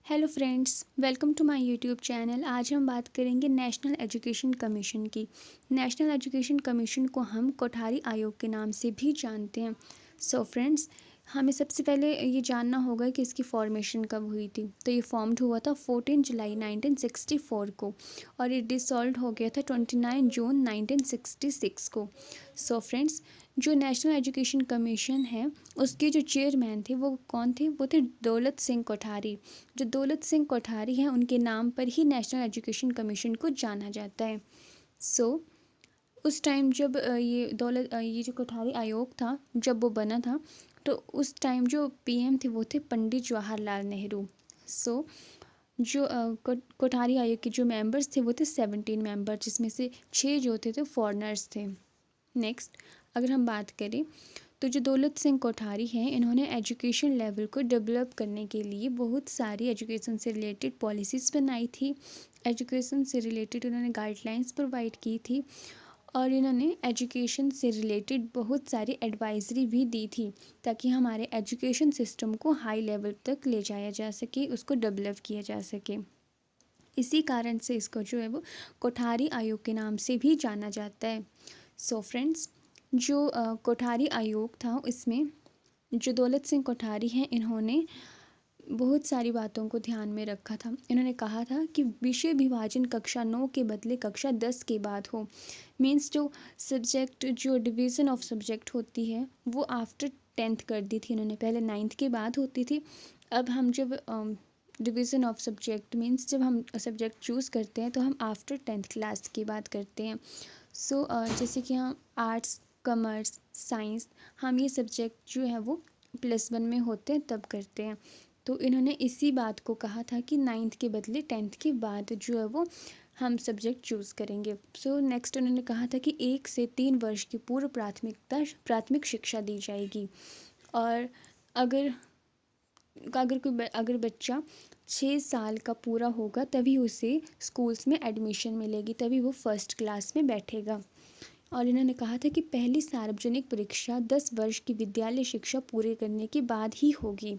Hello friends, welcome to my YouTube channel. आज हम बात करेंगे नेशनल एजुकेशन कमीशन की। नेशनल एजुकेशन कमीशन को हम कोठारी आयोग के नाम से भी जानते हैं। सो फ्रेंड्स, हमें सबसे पहले ये जानना होगा कि इसकी फॉर्मेशन कब हुई थी। तो ये फॉर्म्ड हुआ था 14 जुलाई 1964 को और ये डिसॉल्व हो गया था 29 जून 1966 को। सो फ्रेंड्स, जो नेशनल एजुकेशन कमीशन है उसके जो चेयरमैन थे वो कौन थे? वो थे दौलत सिंह कोठारी। जो दौलत सिंह कोठारी हैं उनके नाम पर ही नेशनल एजुकेशन कमीशन को जाना जाता है। उस टाइम जब ये जो कोठारी आयोग था जब वो बना था तो उस टाइम जो पीएम थे वो थे पंडित जवाहरलाल नेहरू। सो जो कोठारी आयोग के जो मेंबर्स थे वो थे 17 मेंबर, जिसमें से 6 जो थे फॉरेनर्स थे। नेक्स्ट, अगर हम बात करें तो जो दौलत सिंह कोठारी हैं इन्होंने एजुकेशन लेवल को डेवलप करने के लिए बहुत सारी एजुकेशन से रिलेटेड पॉलिसीज़ बनाई थी। एजुकेशन से रिलेटेड उन्होंने गाइडलाइंस प्रोवाइड की थी और इन्होंने एजुकेशन से रिलेटेड बहुत सारी एडवाइजरी भी दी थी ताकि हमारे एजुकेशन सिस्टम को हाई लेवल तक ले जाया जा सके, उसको डेवलप किया जा सके। इसी कारण से इसको जो है वो कोठारी आयोग के नाम से भी जाना जाता है। सो फ्रेंड्स, जो कोठारी आयोग था इसमें जो दौलत सिंह कोठारी हैं इन्होंने बहुत सारी बातों को ध्यान में रखा था। इन्होंने कहा था कि विषय विभाजन कक्षा 9 के बदले कक्षा 10 के बाद हो। मीन्स जो डिवीज़न ऑफ सब्जेक्ट होती है वो आफ्टर 10th कर दी थी इन्होंने। पहले 9th के बाद होती थी। अब हम जब डिवीज़न ऑफ सब्जेक्ट मीन्स जब हम सब्जेक्ट चूज़ करते हैं तो हम आफ्टर 10th क्लास की बात करते हैं। जैसे कि हम आर्ट्स, कॉमर्स, साइंस, हम ये सब्जेक्ट जो है वो +1 में होते हैं तब करते हैं। तो इन्होंने इसी बात को कहा था कि 9th के बदले 10th के बाद जो है वो हम सब्जेक्ट चूज़ करेंगे। नेक्स्ट उन्होंने कहा था कि 1 से 3 वर्ष की पूर्व प्राथमिक शिक्षा दी जाएगी और अगर अगर बच्चा 6 साल का पूरा होगा तभी उसे स्कूल्स में एडमिशन मिलेगी, तभी वो फर्स्ट क्लास में बैठेगा। और इन्होंने कहा था कि पहली सार्वजनिक परीक्षा 10 वर्ष की विद्यालय शिक्षा पूरे करने के बाद ही होगी।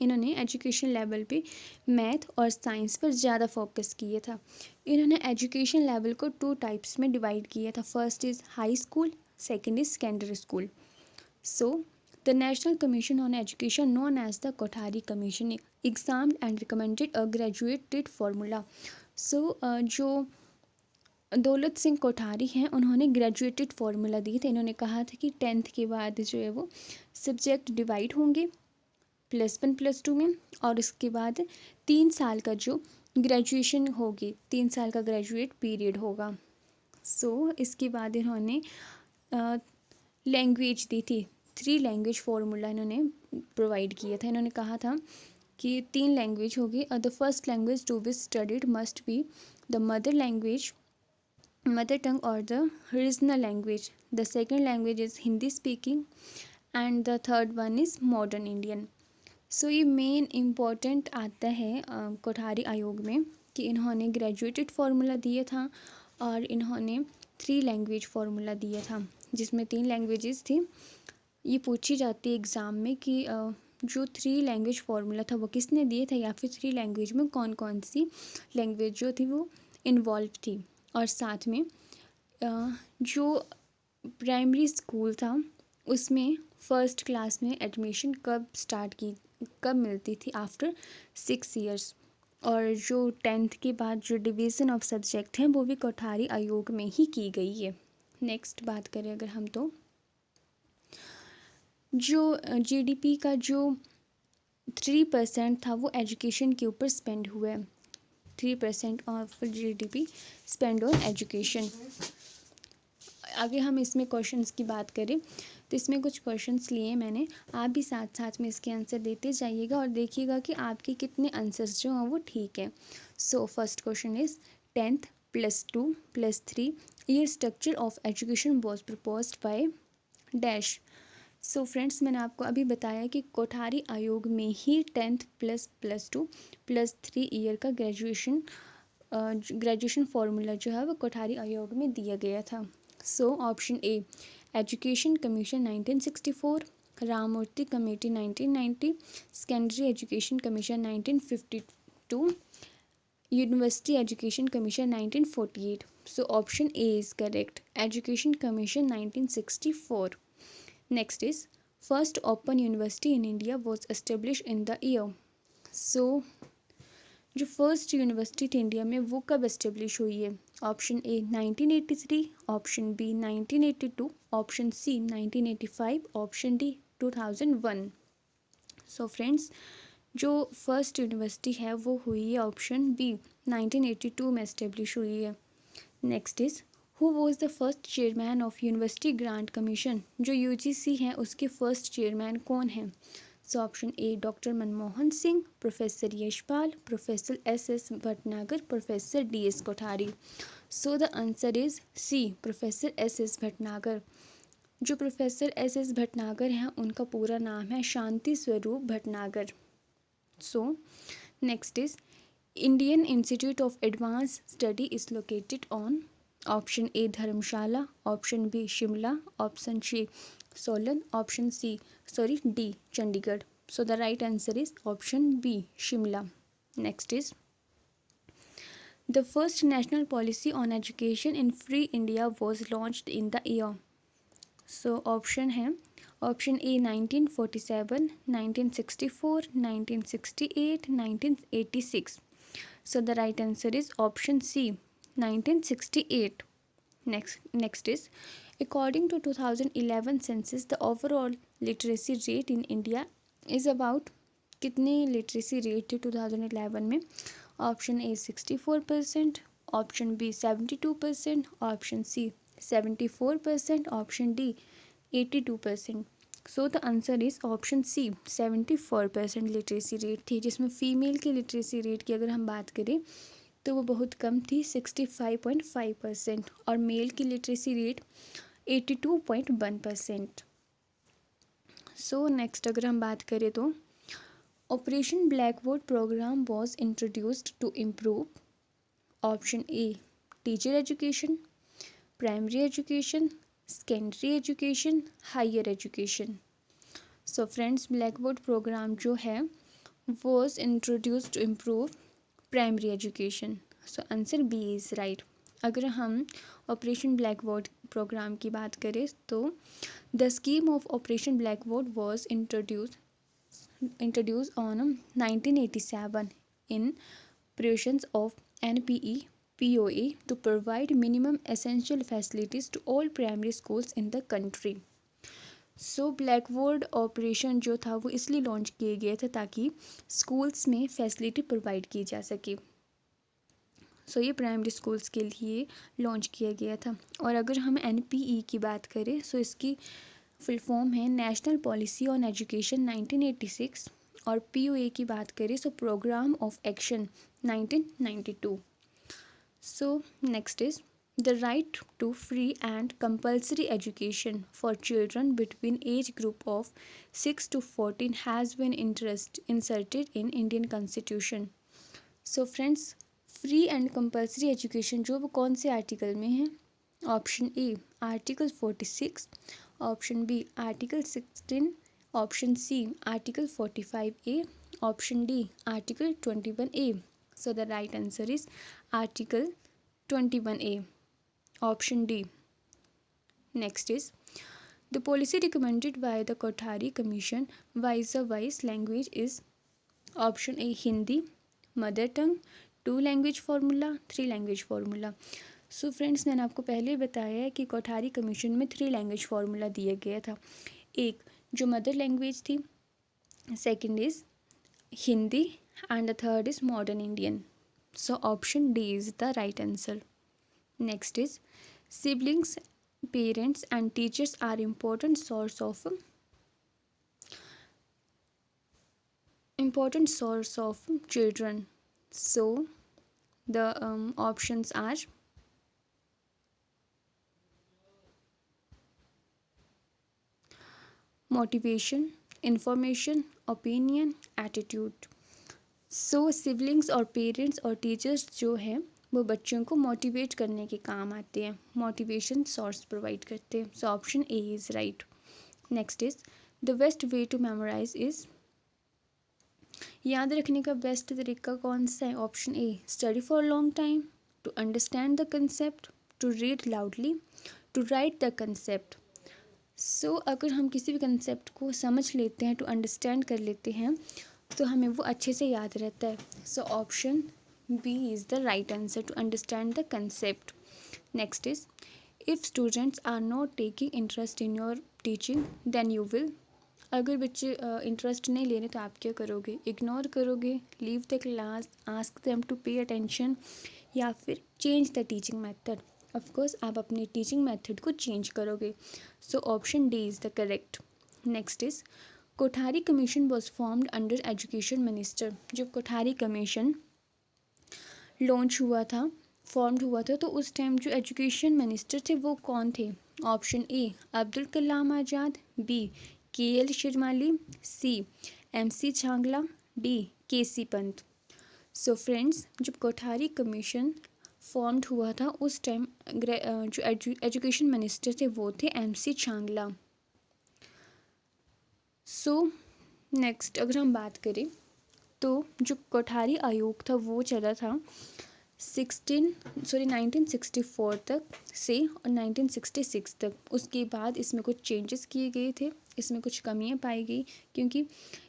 इन्होंने एजुकेशन लेवल पे मैथ और साइंस पर ज़्यादा फोकस किया था। इन्होंने एजुकेशन लेवल को 2 टाइप्स में डिवाइड किया था। First is high school, second is secondary school. The National Commission on Education, known as the Kothari Commission, examined and recommended a graduated formula. जो दौलत सिंह कोठारी हैं उन्होंने ग्रेजुएटेड फार्मूला दिए थे। इन्होंने कहा था कि 10th के बाद जो है वो सब्जेक्ट डिवाइड होंगे +1 +2 में और इसके बाद 3 साल का जो ग्रेजुएशन होगी, 3 साल का ग्रेजुएट पीरियड होगा। इसके बाद इन्होंने लैंग्वेज दी थी। 3 लैंग्वेज फार्मूला इन्होंने प्रोवाइड किया था। इन्होंने कहा था कि 3 लैंग्वेज होगी और the first language to be studied must be the mother tongue और the regional language. The second language is Hindi speaking and the third one is modern Indian. ये मेन इम्पॉर्टेंट आता है कोठारी आयोग में कि इन्होंने ग्रेजुएटेड फार्मूला दिया था और इन्होंने 3 लैंग्वेज फार्मूला दिया था, जिसमें 3 लैंग्वेजेस थी। ये पूछी जाती है एग्ज़ाम में कि जो 3 लैंग्वेज फार्मूला था वो किसने दिए थे या फिर 3 लैंग्वेज में कौन कौन सी लैंग्वेज जो थी वो इन्वॉल्व थी। और साथ में जो प्राइमरी स्कूल था उसमें फर्स्ट क्लास में एडमिशन कब मिलती थी? After 6 years. और जो 10th के बाद जो डिवीज़न ऑफ सब्जेक्ट हैं वो भी कोठारी आयोग में ही की गई है। नेक्स्ट बात करें अगर हम तो जो जीडीपी का जो 3% था वो एजुकेशन के ऊपर स्पेंड हुआ है। 3% of GDP spend on education. आगे हम इसमें क्वेश्चंस की बात करें तो इसमें कुछ क्वेश्चंस लिए मैंने, आप भी साथ साथ में इसके आंसर देते जाइएगा और देखिएगा कि आपके कितने आंसर्स जो हैं वो ठीक है। First question is 10th +2 +3 year structure of education was proposed by dash. Friends, मैंने आपको अभी बताया कि कोठारी आयोग में ही 10th +2 +3 ईयर का ग्रेजुएशन फार्मूला जो है वो कोठारी आयोग में दिया गया था। Option A education commission 1964, Ramamurti committee 1990, secondary education commission 1952, university education commission 1948. So option A is correct. Education Commission 1964. Next is first open university in India was established in the year. So जो first university थी India में वो कब establish हुई है? Option A 1983, option B 1982, option C 1985, option D 2001. So friends, जो first university है वो हुई है ऑप्शन बी 1982 में एस्टेब्लिश हुई है. Next is who was the first chairman of university grant commission? जो यूजीसी है उसके फर्स्ट चेयरमैन कौन हैं? So option A doctor Manmohan Singh, professor Yashpal, professor S Bhatnagar, professor DS Kothari. So the answer is C, professor S Bhatnagar. जो professor S Bhatnagar हैं उनका पूरा नाम है Shanti Swarup Bhatnagar. So next is Indian institute of advance study is located on. Option A Dharamshala, option B Shimla, option C Solan, option D Chandigarh. So the right answer is option B Shimla. Next is the first national policy on education in free India was launched in the year. So option है option A 1947, 1964, 1968, 1986. So the right answer is option C 1968. Next is according to 2011 census the overall literacy rate in India is about. कितने literacy rate थे 2011 में? Option A 64%, option B 72%, option C 74%, option D 82%. So the answer is option C 74% literacy rate थी, जिसमें female की literacy rate की अगर हम बात करें तो वो बहुत कम थी 65.5%, और मेल की लिटरेसी रेट 82.1%. सो नेक्स्ट अगर हम बात करें तो operation blackboard programme was introduced to improve. Option A teacher education, primary education, secondary education, higher education. So friends, blackboard programme जो है was introduced to improve primary education. So answer B is right. अगर हम operation blackboard programme की बात करें तो the scheme of operation blackboard was introduce on 1987 in preparations of NPE POA to provide minimum essential facilities to all primary schools in the country. So blackboard operation जो था वो इसलिए launch किए गए थे ताकि स्कूल्स में फैसिलिटी प्रोवाइड की जा सके. सो ये प्राइमरी स्कूल्स के लिए लॉन्च किया गया था. और अगर हम NPE की बात करें सो इसकी फुल फॉर्म है नेशनल पॉलिसी ऑन एजुकेशन 1986, और POA की बात करें so programme of action 1992. So next is the right to free and compulsory education for children between age group of 6 to 14 has been inserted in Indian Constitution. So friends, free and compulsory education जो वो कौन से article में है? Option A article 46, option B article 16, option C article 45A, option D article 21A. So the right answer is article 21A. Option D. Next is the policy recommended by the Kothari Commission vis-a-vis language is. Option A Hindi, mother tongue, 2 language formula, 3 language formula. So friends, मैंने आपको पहले बताया है कि Kothari commission में 3 language formula दिया गया था. एक जो मदर लैंग्वेज थी, second is Hindi, and the third is modern Indian. So option D is the right answer. Next is siblings, parents and teachers are important source of children. So the options are motivation, information, opinion, attitude. So siblings और parents और teachers जो हैं वो बच्चों को motivate करने के काम आते हैं, मोटिवेशन सोर्स प्रोवाइड करते हैं. So option A is right. Next is the best way to memorize is, याद रखने का बेस्ट तरीका कौन सा है? Option A, study for long time, to understand the concept, to read loudly, to write the concept. So अगर हम किसी भी कंसेप्ट को समझ लेते हैं, टू अंडरस्टैंड कर लेते हैं, तो हमें वो अच्छे से याद रहता है। So option B is the right answer, to understand the concept. Next is, if students are not taking interest in your teaching then you will, अगर बच्चे इंटरेस्ट नहीं ले रहे तो आप क्या करोगे? इग्नोर करोगे, leave the class, ask them to pay attention, या फिर change the teaching method. Of course आप अपनी टीचिंग मेथड को चेंज करोगे। So option D is the correct. Next is, Kothari commission was formed under education minister. जब Kothari commission launch हुआ था, formed हुआ था, तो उस टाइम जो एजुकेशन मिनिस्टर थे वो कौन थे? Option A, Abdul Kalam Azad, B, K L. Shrimali, C, M C. Chagla, D, K C. Pant. So friends, जब कोठारी कमीशन फॉर्म्ड हुआ था उस टाइम जो एजुकेशन मिनिस्टर थे वो थे एम.सी. छांगला। सो नेक्स्ट अगर हम बात करें तो जो कोठारी आयोग था वो चला था 1964 तक से और 1966 तक। उसके बाद इसमें कुछ चेंजेस किए गए थे, इसमें कुछ कमियां पाई गई, क्योंकि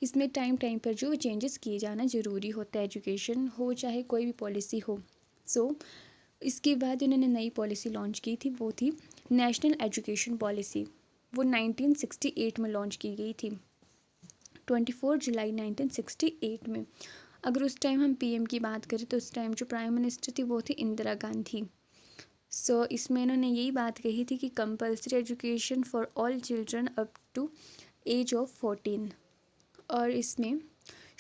इसमें टाइम टाइम पर जो चेंजेस किए जाना ज़रूरी होता है, एजुकेशन हो चाहे कोई भी पॉलिसी हो। सो इसके बाद इन्होंने नई पॉलिसी लॉन्च की थी, वो थी नेशनल एजुकेशन पॉलिसी। वो 1968 में लॉन्च की गई थी, 24 जुलाई 1968 में। अगर उस टाइम हम पीएम की बात करें तो उस टाइम जो प्राइम मिनिस्टर थी वो थी इंदिरा गांधी। सो इसमें इन्होंने यही बात कही थी कि compulsory education for all children up to age of 14। और इसमें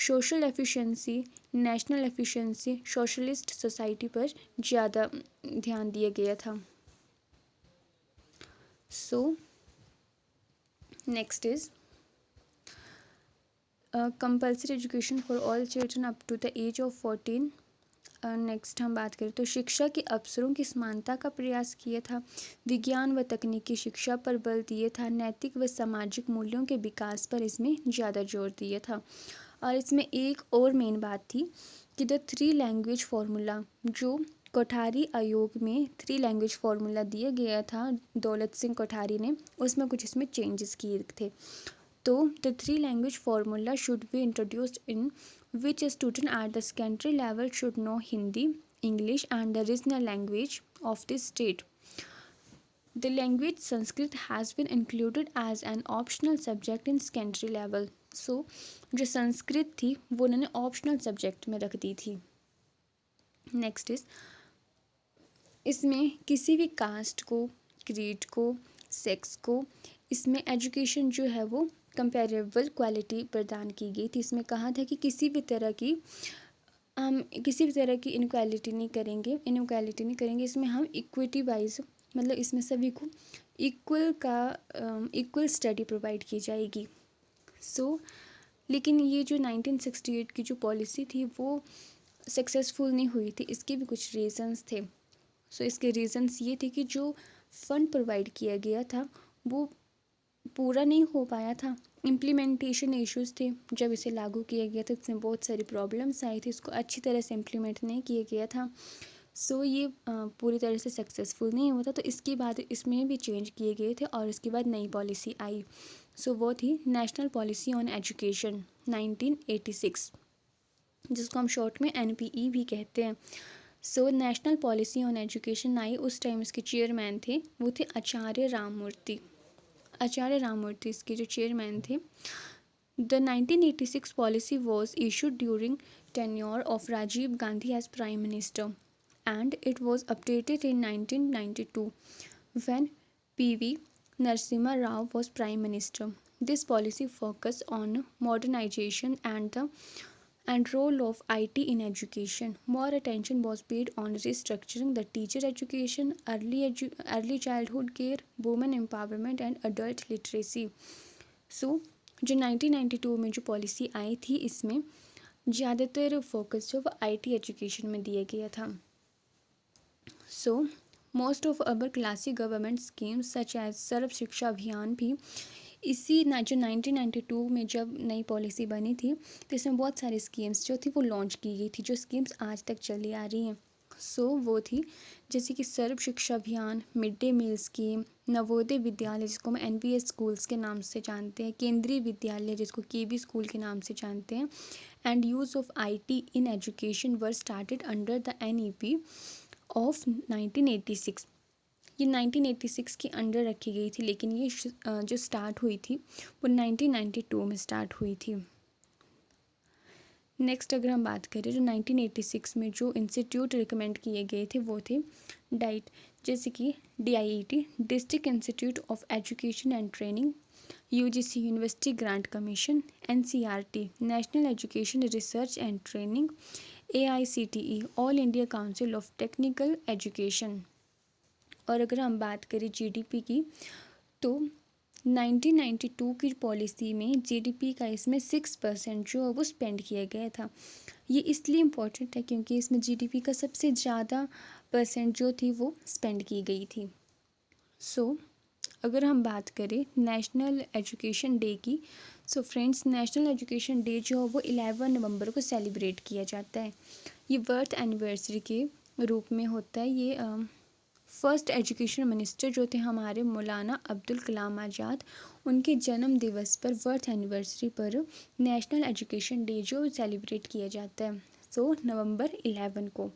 social efficiency, national efficiency, socialist society पर ज़्यादा ध्यान दिया गया था। So next is compulsory education for all children up to the age of 14। नेक्स्ट हम बात करें तो शिक्षा के अवसरों की समानता का प्रयास किया था, विज्ञान व तकनीकी शिक्षा पर बल दिया था, नैतिक व सामाजिक मूल्यों के विकास पर इसमें ज़्यादा जोर दिया था। और इसमें एक और मेन बात थी कि द 3 लैंग्वेज फार्मूला, जो कोठारी आयोग में 3 लैंग्वेज फार्मूला दिया गया था दौलत सिंह कोठारी ने, उसमें कुछ इसमें चेंजेस किए थे। तो the 3 language formula should be introduced in which a student at the secondary level should know Hindi, English and the regional language of the state. The language Sanskrit has been included as an optional subject in secondary level. So जो संस्कृत थी वो उन्होंने optional subject में रख दी थी। Next is, इसमें किसी भी कास्ट को, क्रीड को, सेक्स को इसमें एजुकेशन जो है वो कंपेरेबल क्वालिटी प्रदान की गई थी। इसमें कहा था कि किसी भी तरह की इनक्वालिटी नहीं करेंगे, इसमें हम इक्विटी वाइज, मतलब इसमें सभी को इक्वल स्टडी प्रोवाइड की जाएगी। सो लेकिन ये जो 1968 की जो पॉलिसी थी वो सक्सेसफुल नहीं हुई थी, इसके भी कुछ रीज़न्स थे। सो इसके रीज़न्स ये थे कि जो फ़ंड प्रोवाइड किया गया था वो पूरा नहीं हो पाया था, इम्प्लीमेंटेशन इश्यूज़ थे। जब इसे लागू किया गया था इसमें बहुत सारी प्रॉब्लम्स आई थी, इसको अच्छी तरह से इम्प्लीमेंट नहीं किया गया था। सो ये पूरी तरह से सक्सेसफुल नहीं हुआ था। तो इसके बाद इसमें भी चेंज किए गए थे और इसके बाद नई पॉलिसी आई। सो वो थी नेशनल पॉलिसी ऑन एजुकेशन 1986, जिसको हम शॉर्ट में NPE भी कहते हैं। So national policy on education I, उस टाइम इसके चेयरमैन थे वो थे आचार्य राममूर्ति इसके जो चेयरमैन थे। The 1986 policy was issued during tenure of Rajiv Gandhi as prime minister and it was updated in 1992 when P.V. Narasimha Rao was Prime Minister. This policy focused on modernization and role of IT in education. More attention was paid on restructuring the teacher education, early childhood care, women empowerment and adult literacy. So जो 1992 में जो policy आई थी इसमें ज़्यादातर focus जो वो IT education में दिया गया था। So, most of our classic government schemes such as सर्व शिक्षा अभियान भी इसी ना जो 1992 में जब नई पॉलिसी बनी थी तो इसमें बहुत सारी स्कीम्स जो थी वो लॉन्च की गई थी, जो स्कीम्स आज तक चली आ रही हैं। वो थी जैसे कि Sarva Shiksha Abhiyan, mid day meal scheme, Navodaya Vidyalaya जिसको हम NVS स्कूल्स के नाम से जानते हैं, केंद्रीय विद्यालय जिसको KB स्कूल के नाम से जानते हैं, and use of IT in education were started under the NEP of 1986। ये 1986 के अंडर रखी गई थी, लेकिन ये जो स्टार्ट हुई थी वो 1992 में स्टार्ट हुई थी। नेक्स्ट अगर हम बात करें जो 1986 में जो इंस्टीट्यूट रिकमेंड किए गए थे वो थे डाइट, जैसे कि DIET, district institute of education and training, UGC university grant commission, NCERT national education research and training, AICTE all India council of technical education. और अगर हम बात करें GDP की तो 1992 की पॉलिसी में GDP का इसमें 6% जो है वो स्पेंड किया गया था। ये इसलिए इम्पोर्टेंट है क्योंकि इसमें GDP का सबसे ज़्यादा परसेंट जो थी वो स्पेंड की गई थी। अगर हम बात करें नेशनल एजुकेशन डे की, फ्रेंड्स नेशनल एजुकेशन डे जो है वो 11 नवंबर को सेलिब्रेट किया जाता है। ये बर्थ एनिवर्सरी के रूप में होता है। ये फर्स्ट एजुकेशन मिनिस्टर जो थे हमारे मौलाना अब्दुल कलाम आज़ाद, उनके जन्म दिवस पर बर्थ एनिवर्सरी पर नेशनल एजुकेशन डे जो सेलिब्रेट किया जाता है, नवंबर 11 को।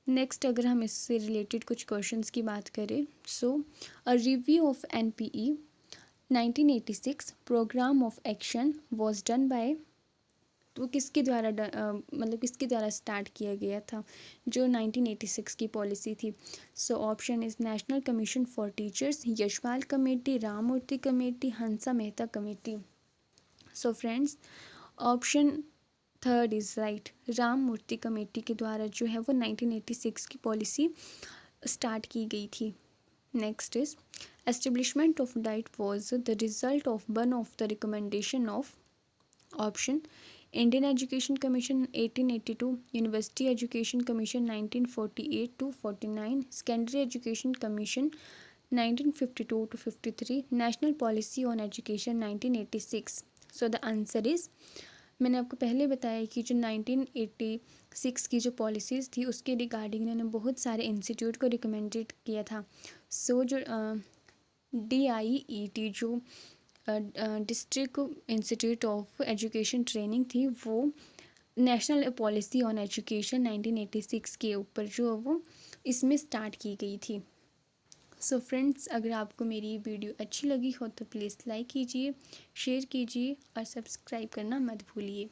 नेक्स्ट अगर हम इससे रिलेटेड कुछ क्वेश्चंस की बात करें, a review of NPE 1986 programme of action was done by, तो किसके द्वारा मतलब किसके द्वारा स्टार्ट किया गया था जो 1986 की पॉलिसी थी। Option is national commission for teachers, Yashpal committee, Ramamurti committee, Hansa Mehta committee. Friends option third is right, Ramamurti committee के द्वारा जो है वो 1986 की पॉलिसी स्टार्ट की गई थी। Next is establishment of diet was the result of one of the recommendation of, option Indian education commission 1882, university education commission 1948 to 49, secondary education commission 1952 to 53, national policy on education 1986। The answer is, मैंने आपको पहले बताया कि जो 1986 की जो policies थी उसके रिगार्डिंग इन्होंने बहुत सारे इंस्टीट्यूट को रिकमेंडेड किया था। जो DIET जो district institute of education training थी वो नेशनल पॉलिसी ऑन एजुकेशन 1986 के ऊपर जो वो इसमें स्टार्ट की गई थी। फ्रेंड्स अगर आपको मेरी वीडियो अच्छी लगी हो तो प्लीज़ लाइक कीजिए, शेयर कीजिए और सब्सक्राइब करना मत भूलिए।